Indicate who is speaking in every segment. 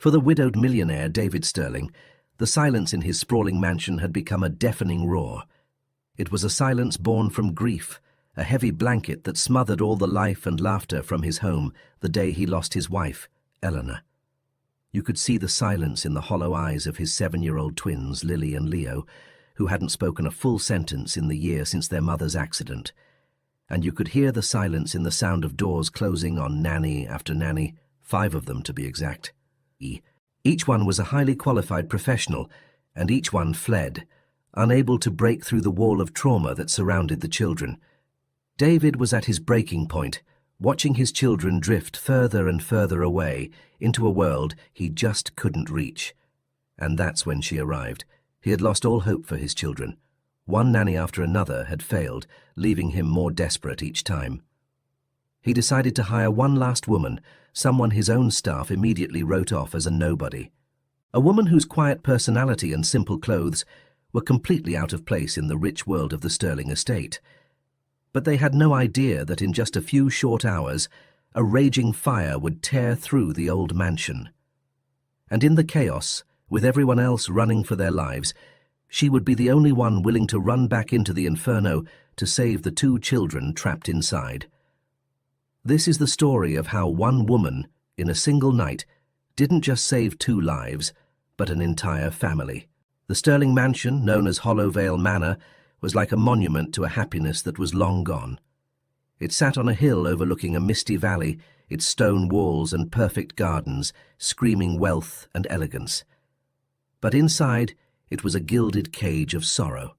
Speaker 1: For the widowed millionaire David Sterling, the silence in his sprawling mansion had become a deafening roar. It was a silence born from grief, a heavy blanket that smothered all the life and laughter from his home the day he lost his wife, Eleanor. You could see the silence in the hollow eyes of his 7-year-old twins, Lily and Leo, who hadn't spoken a full sentence in the year since their mother's accident. And you could hear the silence in the sound of doors closing on nanny after nanny, 5 of them to be exact. Each one was a highly qualified professional, and each one fled, unable to break through the wall of trauma that surrounded the children. David was at his breaking point, watching his children drift further and further away into a world he just couldn't reach. And that's when she arrived. He had lost all hope for his children. One nanny after another had failed, leaving him more desperate each time. He decided to hire one last woman, someone his own staff immediately wrote off as a nobody. A woman whose quiet personality and simple clothes were completely out of place in the rich world of the Sterling estate. But they had no idea that in just a few short hours, a raging fire would tear through the old mansion. And in the chaos, with everyone else running for their lives, she would be the only one willing to run back into the inferno to save the 2 children trapped inside. This is the story of how one woman, in a single night, didn't just save 2 lives, but an entire family. The Sterling mansion, known as Hollowvale Manor, was like a monument to a happiness that was long gone. It sat on a hill overlooking a misty valley, its stone walls and perfect gardens screaming wealth and elegance. But inside, it was a gilded cage of sorrow.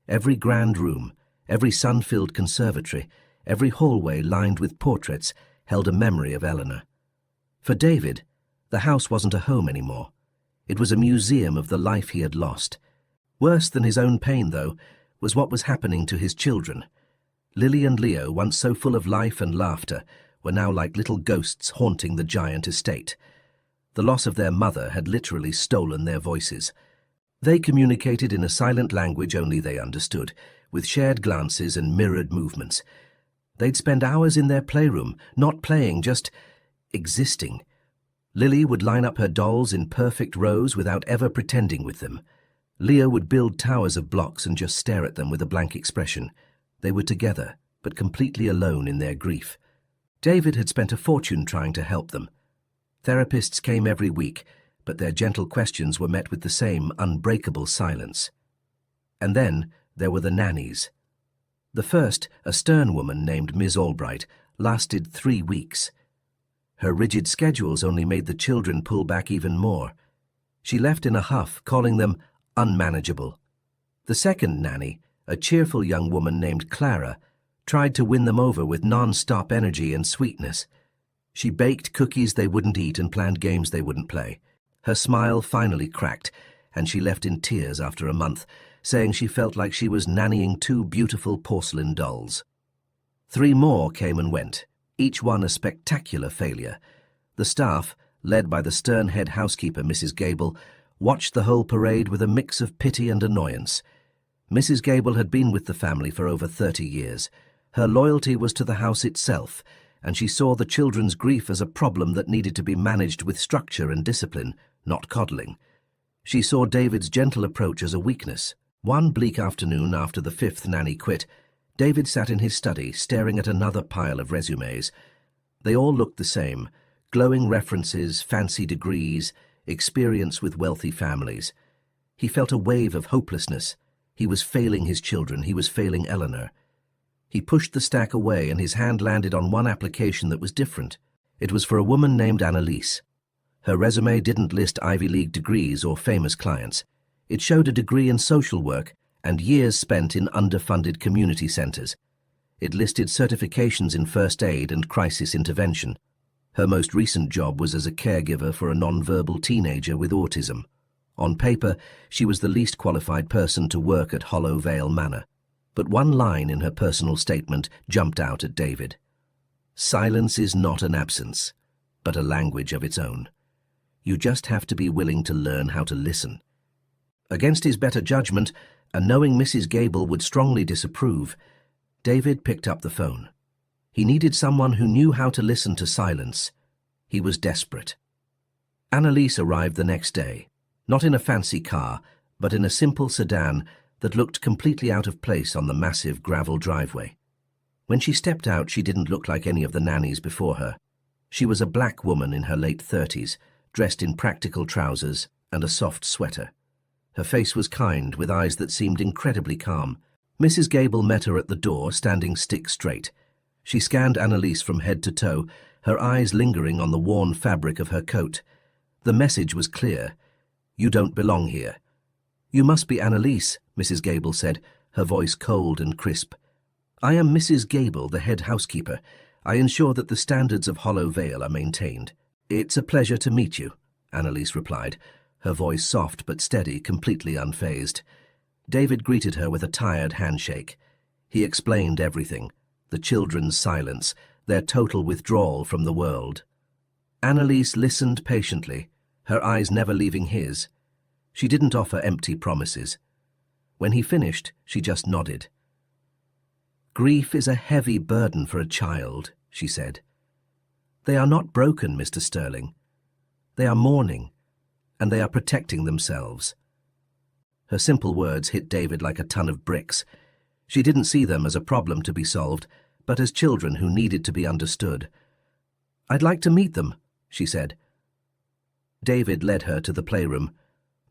Speaker 1: Every grand room, every sun-filled conservatory, every hallway lined with portraits held a memory of Eleanor. For David, the house wasn't a home anymore. It was a museum of the life he had lost. Worse than his own pain, though, was what was happening to his children. Lily and Leo, once so full of life and laughter, were now like little ghosts haunting the giant estate. The loss of their mother had literally stolen their voices. They communicated in a silent language only they understood, with shared glances and mirrored movements. They'd spend hours in their playroom, not playing, just existing. Lily would line up her dolls in perfect rows without ever pretending with them. Leo would build towers of blocks and just stare at them with a blank expression. They were together, but completely alone in their grief. David had spent a fortune trying to help them. Therapists came every week, but their gentle questions were met with the same unbreakable silence. And then there were the nannies. The first, a stern woman named Ms. Albright, lasted 3 weeks. Her rigid schedules only made the children pull back even more. She left in a huff, calling them unmanageable. The second nanny, a cheerful young woman named Clara, tried to win them over with non-stop energy and sweetness. She baked cookies they wouldn't eat and planned games they wouldn't play. Her smile finally cracked, and she left in tears after a month, saying she felt like she was nannying 2 beautiful porcelain dolls. 3 more came and went, each one a spectacular failure. The staff, led by the stern head housekeeper Mrs. Gable, watched the whole parade with a mix of pity and annoyance. Mrs. Gable had been with the family for over 30 years. Her loyalty was to the house itself, and she saw the children's grief as a problem that needed to be managed with structure and discipline, not coddling. She saw David's gentle approach as a weakness. One bleak afternoon after the 5th nanny quit, David sat in his study staring at another pile of resumes. They all looked the same: glowing references, fancy degrees, experience with wealthy families. He felt a wave of hopelessness. He was failing his children. He was failing Eleanor. He pushed the stack away, and his hand landed on one application that was different. It was for a woman named Annalise. Her resume didn't list Ivy League degrees or famous clients. It showed a degree in social work and years spent in underfunded community centers. It listed certifications in first aid and crisis intervention. Her most recent job was as a caregiver for a nonverbal teenager with autism. On paper, she was the least qualified person to work at Hollowvale Manor. But one line in her personal statement jumped out at David. Silence is not an absence, but a language of its own. You just have to be willing to learn how to listen. Against his better judgment, and knowing Mrs. Gable would strongly disapprove, David picked up the phone. He needed someone who knew how to listen to silence. He was desperate. Annalise arrived the next day, not in a fancy car, but in a simple sedan that looked completely out of place on the massive gravel driveway. When she stepped out, she didn't look like any of the nannies before her. She was a black woman in her late 30s, dressed in practical trousers and a soft sweater. Her face was kind, with eyes that seemed incredibly calm. Mrs. Gable met her at the door, standing stick straight. She scanned Annalise from head to toe, her eyes lingering on the worn fabric of her coat. The message was clear. "You don't belong here." "You must be Annalise," Mrs. Gable said, her voice cold and crisp. "I am Mrs. Gable, the head housekeeper. I ensure that the standards of Hollow Vale are maintained." "It's a pleasure to meet you," Annalise replied, her voice soft but steady, completely unfazed. David greeted her with a tired handshake. He explained everything: the children's silence, their total withdrawal from the world. Annalise listened patiently, her eyes never leaving his. She didn't offer empty promises. When he finished, she just nodded. "Grief is a heavy burden for a child," she said. "They are not broken, Mr. Sterling. They are mourning, and they are protecting themselves." Her simple words hit David like a ton of bricks. She didn't see them as a problem to be solved, but as children who needed to be understood. "I'd like to meet them," she said. David led her to the playroom.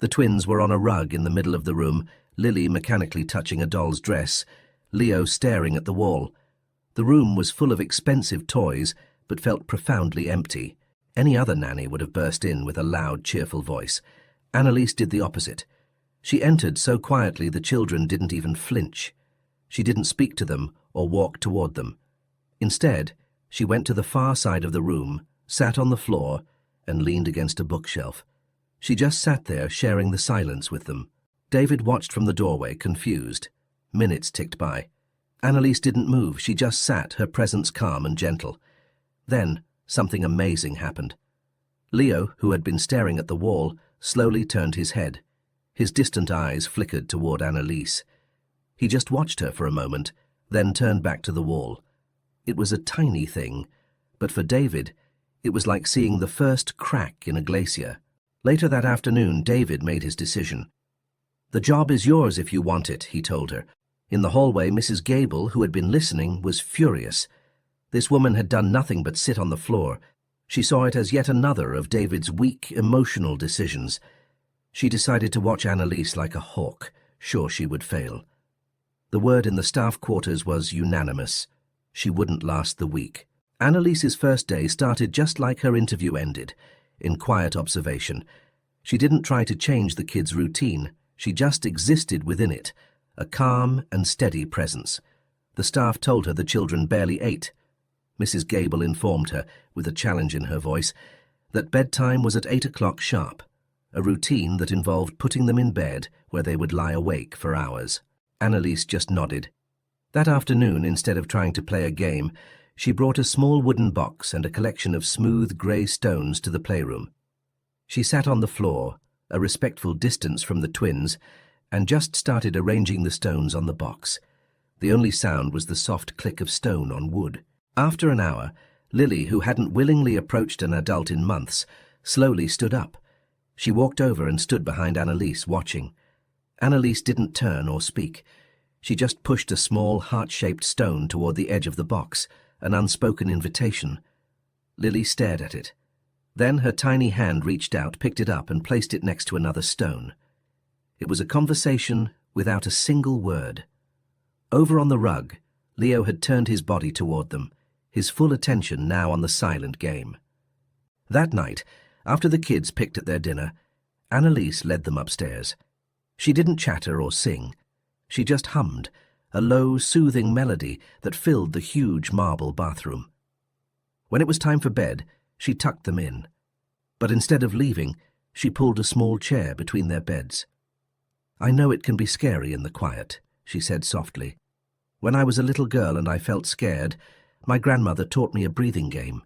Speaker 1: The twins were on a rug in the middle of the room, Lily mechanically touching a doll's dress, Leo staring at the wall. The room was full of expensive toys, but felt profoundly empty. Any other nanny would have burst in with a loud, cheerful voice. Annalise did the opposite. She entered so quietly the children didn't even flinch. She didn't speak to them or walk toward them. Instead, she went to the far side of the room, sat on the floor, and leaned against a bookshelf. She just sat there, sharing the silence with them. David watched from the doorway, confused. Minutes ticked by. Annalise didn't move. She just sat, her presence calm and gentle. Then, something amazing happened. Leo, who had been staring at the wall, slowly turned his head. His distant eyes flickered toward Annalise. He just watched her for a moment, then turned back to the wall. It was a tiny thing, but for David, it was like seeing the first crack in a glacier. Later that afternoon, David made his decision. "The job is yours if you want it," he told her. In the hallway, Mrs. Gable, who had been listening, was furious. This woman had done nothing but sit on the floor. She saw it as yet another of David's weak, emotional decisions. She decided to watch Annalise like a hawk, sure she would fail. The word in the staff quarters was unanimous. She wouldn't last the week. Annalise's first day started just like her interview ended, in quiet observation. She didn't try to change the kids' routine. She just existed within it, a calm and steady presence. The staff told her the children barely ate. Mrs. Gable informed her, with a challenge in her voice, that bedtime was at 8 o'clock sharp, a routine that involved putting them in bed where they would lie awake for hours. Annalise just nodded. That afternoon, instead of trying to play a game, she brought a small wooden box and a collection of smooth grey stones to the playroom. She sat on the floor, a respectful distance from the twins, and just started arranging the stones on the box. The only sound was the soft click of stone on wood. After an hour, Lily, who hadn't willingly approached an adult in months, slowly stood up. She walked over and stood behind Annalise, watching. Annalise didn't turn or speak. She just pushed a small, heart-shaped stone toward the edge of the box, an unspoken invitation. Lily stared at it. Then her tiny hand reached out, picked it up, and placed it next to another stone. It was a conversation without a single word. Over on the rug, Leo had turned his body toward them, his full attention now on the silent game. That night, after the kids picked at their dinner, Annalise led them upstairs. She didn't chatter or sing. She just hummed, a low, soothing melody that filled the huge marble bathroom. When it was time for bed, she tucked them in. But instead of leaving, she pulled a small chair between their beds. "I know it can be scary in the quiet," she said softly. "When I was a little girl and I felt scared, my grandmother taught me a breathing game.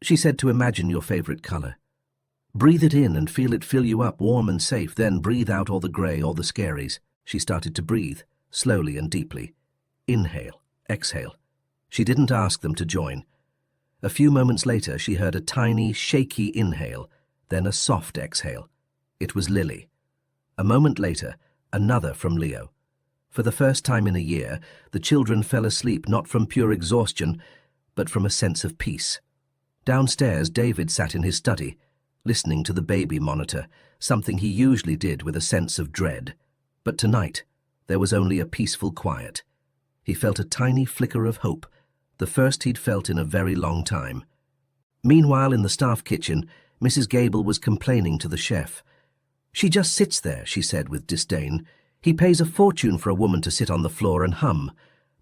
Speaker 1: She said to imagine your favorite color. Breathe it in and feel it fill you up warm and safe, then breathe out all the gray, all the scaries." She started to breathe, slowly and deeply. Inhale, exhale. She didn't ask them to join. A few moments later, she heard a tiny, shaky inhale, Then a soft exhale. It was Lily. A moment later, another from Leo. For the first time in a year, the children fell asleep not from pure exhaustion, but from a sense of peace. Downstairs, David sat in his study, listening to the baby monitor, something he usually did with a sense of dread. But tonight, there was only a peaceful quiet. He felt a tiny flicker of hope, the first he'd felt in a very long time. Meanwhile, in the staff kitchen, Mrs. Gable was complaining to the chef. "She just sits there," she said with disdain. "He pays a fortune for a woman to sit on the floor and hum.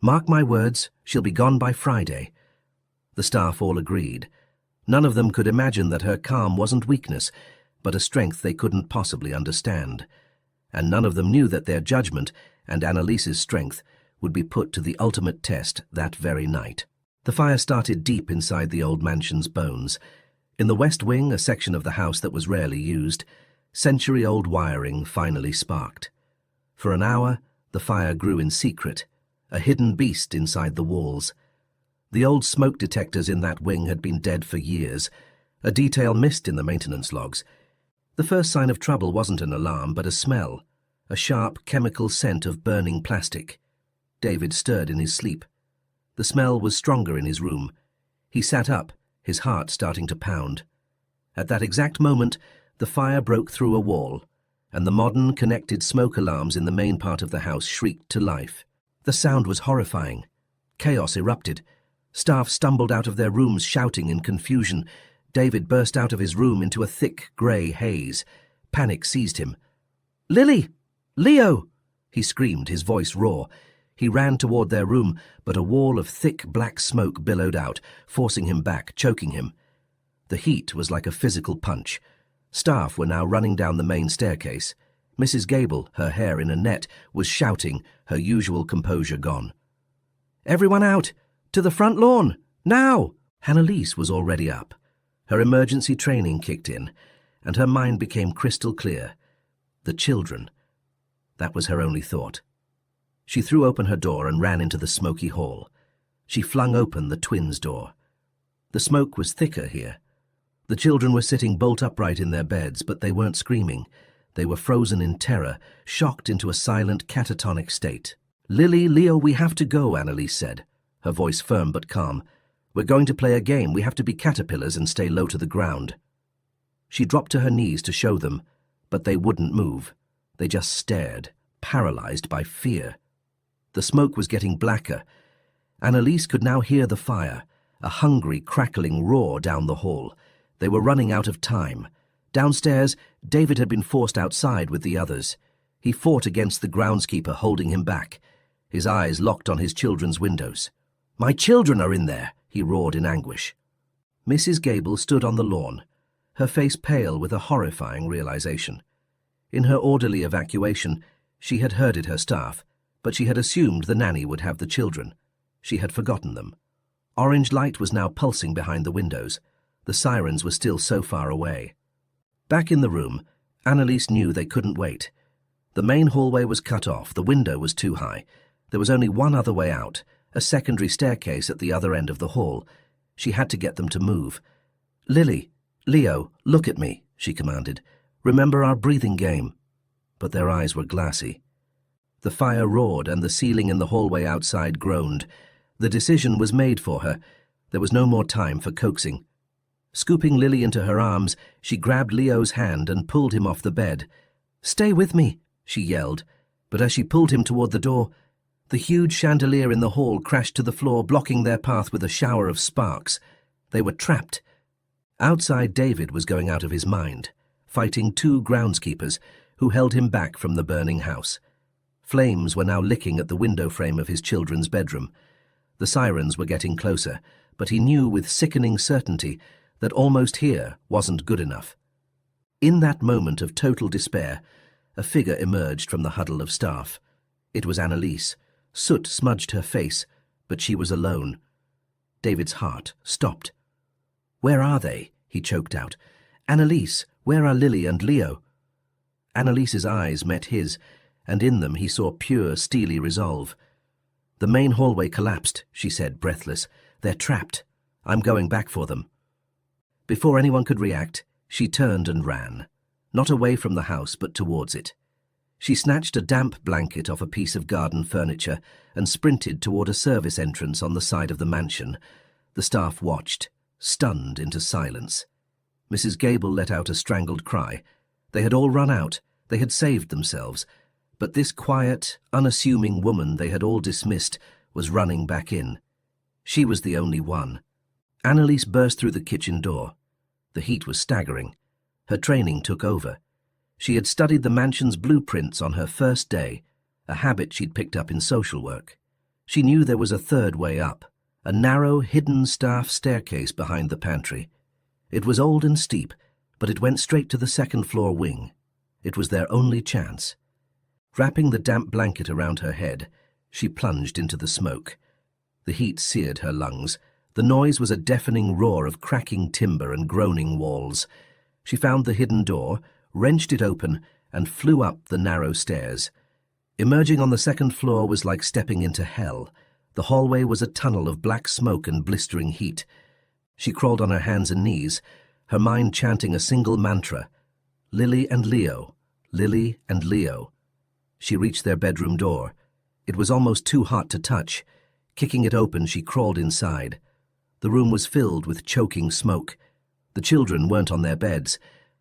Speaker 1: Mark my words, she'll be gone by Friday." The staff all agreed. None of them could imagine that her calm wasn't weakness, but a strength they couldn't possibly understand. And none of them knew that their judgment and Annalise's strength would be put to the ultimate test that very night. The fire started deep inside the old mansion's bones. In the west wing, a section of the house that was rarely used, century-old wiring finally sparked. For an hour, the fire grew in secret, a hidden beast inside the walls. The old smoke detectors in that wing had been dead for years, a detail missed in the maintenance logs. The first sign of trouble wasn't an alarm, but a smell, a sharp chemical scent of burning plastic. David stirred in his sleep. The smell was stronger in his room. He sat up, his heart starting to pound. At that exact moment, the fire broke through a wall, and the modern connected smoke alarms in the main part of the house shrieked to life. The sound was horrifying. Chaos erupted. Staff stumbled out of their rooms shouting in confusion. David burst out of his room into a thick grey haze. Panic seized him. "Lily! Leo!" he screamed, his voice raw. He ran toward their room, but a wall of thick black smoke billowed out, forcing him back, choking him. The heat was like a physical punch. Staff were now running down the main staircase. Mrs. Gable, her hair in a net, was shouting, her usual composure gone. "Everyone out! To the front lawn! Now!" Annalise was already up. Her emergency training kicked in, and her mind became crystal clear. The children. That was her only thought. She threw open her door and ran into the smoky hall. She flung open the twins' door. The smoke was thicker here. The children were sitting bolt upright in their beds, but they weren't screaming. They were frozen in terror, shocked into a silent, catatonic state. "Lily, Leo, we have to go," Annalise said, her voice firm but calm. "We're going to play a game. We have to be caterpillars and stay low to the ground." She dropped to her knees to show them, but they wouldn't move. They just stared, paralyzed by fear. The smoke was getting blacker. Annalise could now hear the fire, a hungry, crackling roar down the hall. They were running out of time. Downstairs, David had been forced outside with the others. He fought against the groundskeeper holding him back, his eyes locked on his children's windows. "My children are in there!" he roared in anguish. Mrs. Gable stood on the lawn, her face pale with a horrifying realization. In her orderly evacuation, she had herded her staff, but she had assumed the nanny would have the children. She had forgotten them. Orange light was now pulsing behind the windows. The sirens were still so far away. Back in the room, Annalise knew they couldn't wait. The main hallway was cut off, the window was too high. There was only one other way out, a secondary staircase at the other end of the hall. She had to get them to move. "Lily, Leo, look at me," she commanded. "Remember our breathing game." But their eyes were glassy. The fire roared and the ceiling in the hallway outside groaned. The decision was made for her. There was no more time for coaxing. Scooping Lily into her arms, she grabbed Leo's hand and pulled him off the bed. "Stay with me," she yelled, but as she pulled him toward the door, the huge chandelier in the hall crashed to the floor, blocking their path with a shower of sparks. They were trapped. Outside, David was going out of his mind, fighting two groundskeepers who held him back from the burning house. Flames were now licking at the window frame of his children's bedroom. The sirens were getting closer, but he knew with sickening certainty that almost here wasn't good enough. In that moment of total despair, a figure emerged from the huddle of staff. It was Annalise. Soot smudged her face, but she was alone. David's heart stopped. "Where are they?" he choked out. "Annalise, where are Lily and Leo?" Annalise's eyes met his, and in them he saw pure, steely resolve. "The main hallway collapsed," she said, breathless. "They're trapped. I'm going back for them." Before anyone could react, She turned and ran, not away from the house but towards it. She snatched a damp blanket off a piece of garden furniture and sprinted toward a service entrance on the side of the mansion. The staff watched, stunned into silence. Mrs. Gable let out a strangled cry. They had all run out. They had saved themselves. But this quiet, unassuming woman they had all dismissed was running back in. She was the only one. Annalise burst through the kitchen door. The heat was staggering. Her training took over. She had studied the mansion's blueprints on her first day, a habit she'd picked up in social work. She knew there was a third way up, a narrow, hidden staff staircase behind the pantry. It was old and steep, but it went straight to the second-floor wing. It was their only chance. Wrapping the damp blanket around her head, she plunged into the smoke. The heat seared her lungs. The noise was a deafening roar of cracking timber and groaning walls. She found the hidden door, wrenched it open, and flew up the narrow stairs. Emerging on the second floor was like stepping into hell. The hallway was a tunnel of black smoke and blistering heat. She crawled on her hands and knees, her mind chanting a single mantra: Lily and Leo, Lily and Leo. She reached their bedroom door. It was almost too hot to touch. Kicking it open, she crawled inside. The room was filled with choking smoke. The children weren't on their beds.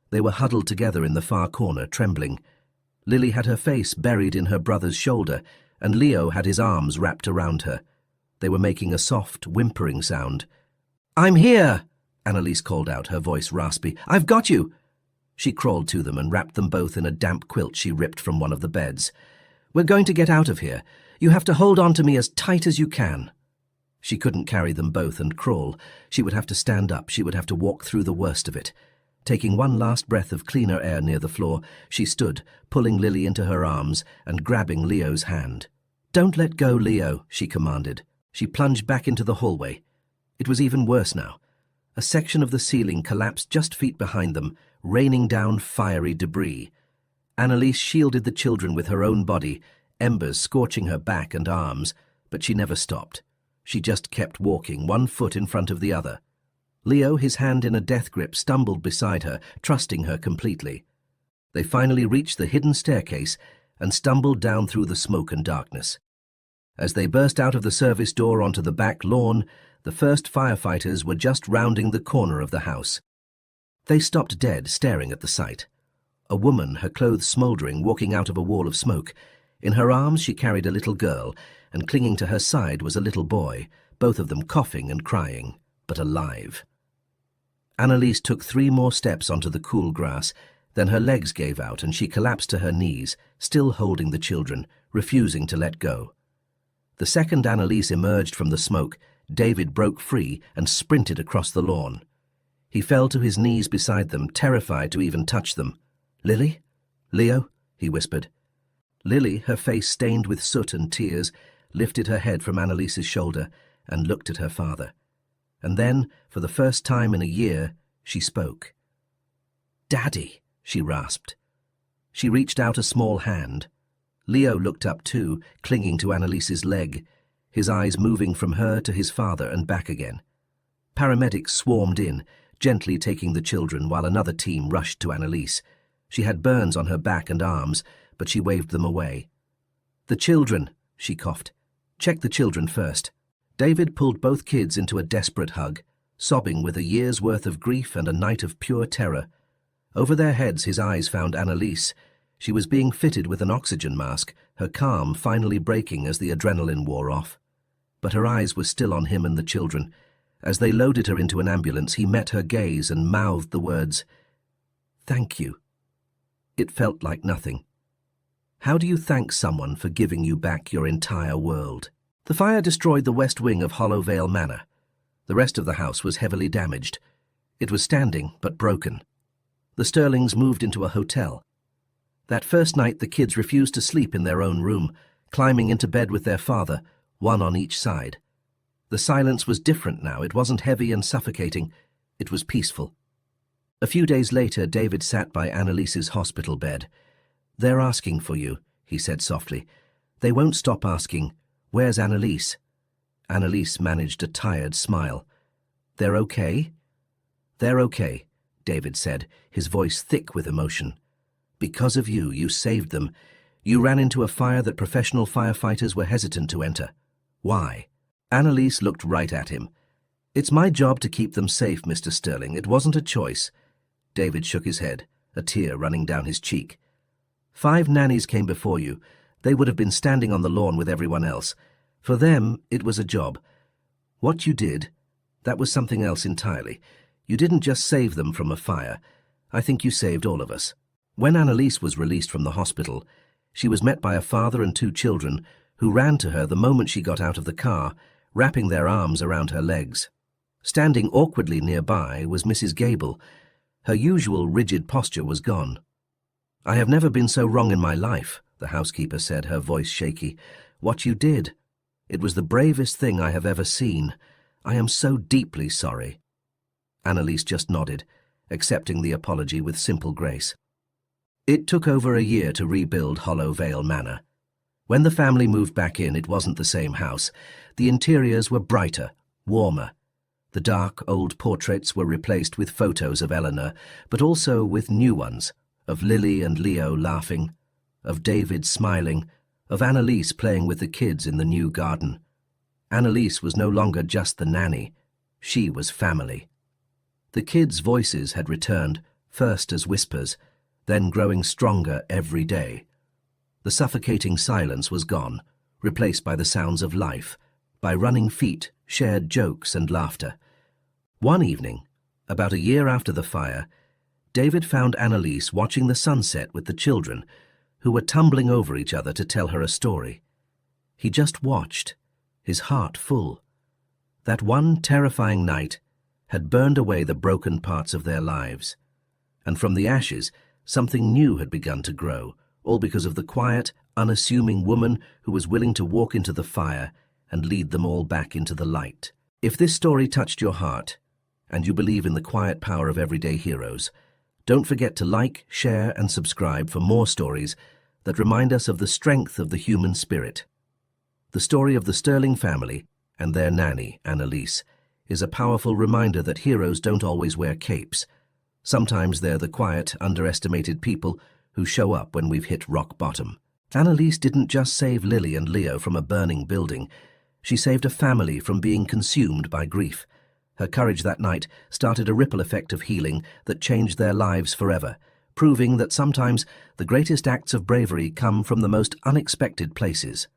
Speaker 1: They were huddled together in the far corner, trembling. Lily had her face buried in her brother's shoulder, and Leo had his arms wrapped around her. They were making a soft, whimpering sound. "I'm here!" Annalise called out, her voice raspy. "I've got you!" She crawled to them and wrapped them both in a damp quilt she ripped from one of the beds. "We're going to get out of here. You have to hold on to me as tight as you can." She couldn't carry them both and crawl. She would have to stand up. She would have to walk through the worst of it. Taking one last breath of cleaner air near the floor, she stood, pulling Lily into her arms and grabbing Leo's hand. "Don't let go, Leo," she commanded. She plunged back into the hallway. It was even worse now. A section of the ceiling collapsed just feet behind them, raining down fiery debris. Annalise shielded the children with her own body, embers scorching her back and arms, but she never stopped. She just kept walking, one foot in front of the other. Leo, his hand in a death grip, stumbled beside her, trusting her completely. They finally reached the hidden staircase and stumbled down through the smoke and darkness. As they burst out of the service door onto the back lawn, the first firefighters were just rounding the corner of the house. They stopped dead, staring at the sight. A woman, her clothes smouldering, walking out of a wall of smoke. In her arms she carried a little girl, and clinging to her side was a little boy, both of them coughing and crying, but alive. Annalise took 3 more steps onto the cool grass, then her legs gave out and she collapsed to her knees, still holding the children, refusing to let go. The second Annalise emerged from the smoke, David broke free and sprinted across the lawn. He fell to his knees beside them, terrified to even touch them. "Lily? Leo?" he whispered. Lily, her face stained with soot and tears, lifted her head from Annalise's shoulder and looked at her father. And then, for the first time in a year, she spoke. "Daddy," she rasped. She reached out a small hand. Leo looked up too, clinging to Annalise's leg, his eyes moving from her to his father and back again. Paramedics swarmed in, gently taking the children while another team rushed to Annalise. She had burns on her back and arms, but she waved them away. "The children," she coughed. "Check the children first." David pulled both kids into a desperate hug, sobbing with a year's worth of grief and a night of pure terror. Over their heads his eyes found Annalise. She was being fitted with an oxygen mask, her calm finally breaking as the adrenaline wore off. But her eyes were still on him and the children. As they loaded her into an ambulance, he met her gaze and mouthed the words, "Thank you." It felt like nothing. How do you thank someone for giving you back your entire world? The fire destroyed the west wing of Hollowvale Manor. The rest of the house was heavily damaged. It was standing, but broken. The Sterlings moved into a hotel. That first night the kids refused to sleep in their own room, climbing into bed with their father, one on each side. The silence was different now. It wasn't heavy and suffocating. It was peaceful. A few days later, David sat by Annalise's hospital bed. "They're asking for you," he said softly. "They won't stop asking, 'Where's Annalise?'" Annalise managed a tired smile. "They're okay?" "They're okay. David said, his voice thick with emotion. "Because of you, you saved them. You ran into a fire that professional firefighters were hesitant to enter. Why?" Annalise looked right at him. "It's my job to keep them safe, Mr. Sterling. It wasn't a choice." David shook his head, a tear running down his cheek. 5 nannies came before you. They would have been standing on the lawn with everyone else. For them, it was a job. What you did, that was something else entirely. You didn't just save them from a fire. I think you saved all of us. When Annalise was released from the hospital, she was met by a father and 2 children who ran to her the moment she got out of the car, wrapping their arms around her legs. Standing awkwardly nearby was Mrs. Gable. Her usual rigid posture was gone. "I have never been so wrong in my life," the housekeeper said, her voice shaky. "What you did, it was the bravest thing I have ever seen. I am so deeply sorry." Annalise just nodded, accepting the apology with simple grace. It took over a year to rebuild Hollow Vale Manor. When the family moved back in, it wasn't the same house. The interiors were brighter, warmer. The dark, old portraits were replaced with photos of Eleanor, but also with new ones, of Lily and Leo laughing, of David smiling, of Annalise playing with the kids in the new garden. Annalise was no longer just the nanny. She was family. The kids' voices had returned, first as whispers, then growing stronger every day. The suffocating silence was gone, replaced by the sounds of life, by running feet, shared jokes and laughter. One evening, about a year after the fire, David found Annalise watching the sunset with the children, who were tumbling over each other to tell her a story. He just watched, his heart full. That one terrifying night had burned away the broken parts of their lives, and from the ashes something new had begun to grow, all because of the quiet, unassuming woman who was willing to walk into the fire and lead them all back into the light. If this story touched your heart, and you believe in the quiet power of everyday heroes, don't forget to like, share, and subscribe for more stories that remind us of the strength of the human spirit. The story of the Sterling family and their nanny, Annalise, is a powerful reminder that heroes don't always wear capes. Sometimes they're the quiet, underestimated people who show up when we've hit rock bottom. Annalise didn't just save Lily and Leo from a burning building. She saved a family from being consumed by grief. Her courage that night started a ripple effect of healing that changed their lives forever, proving that sometimes the greatest acts of bravery come from the most unexpected places.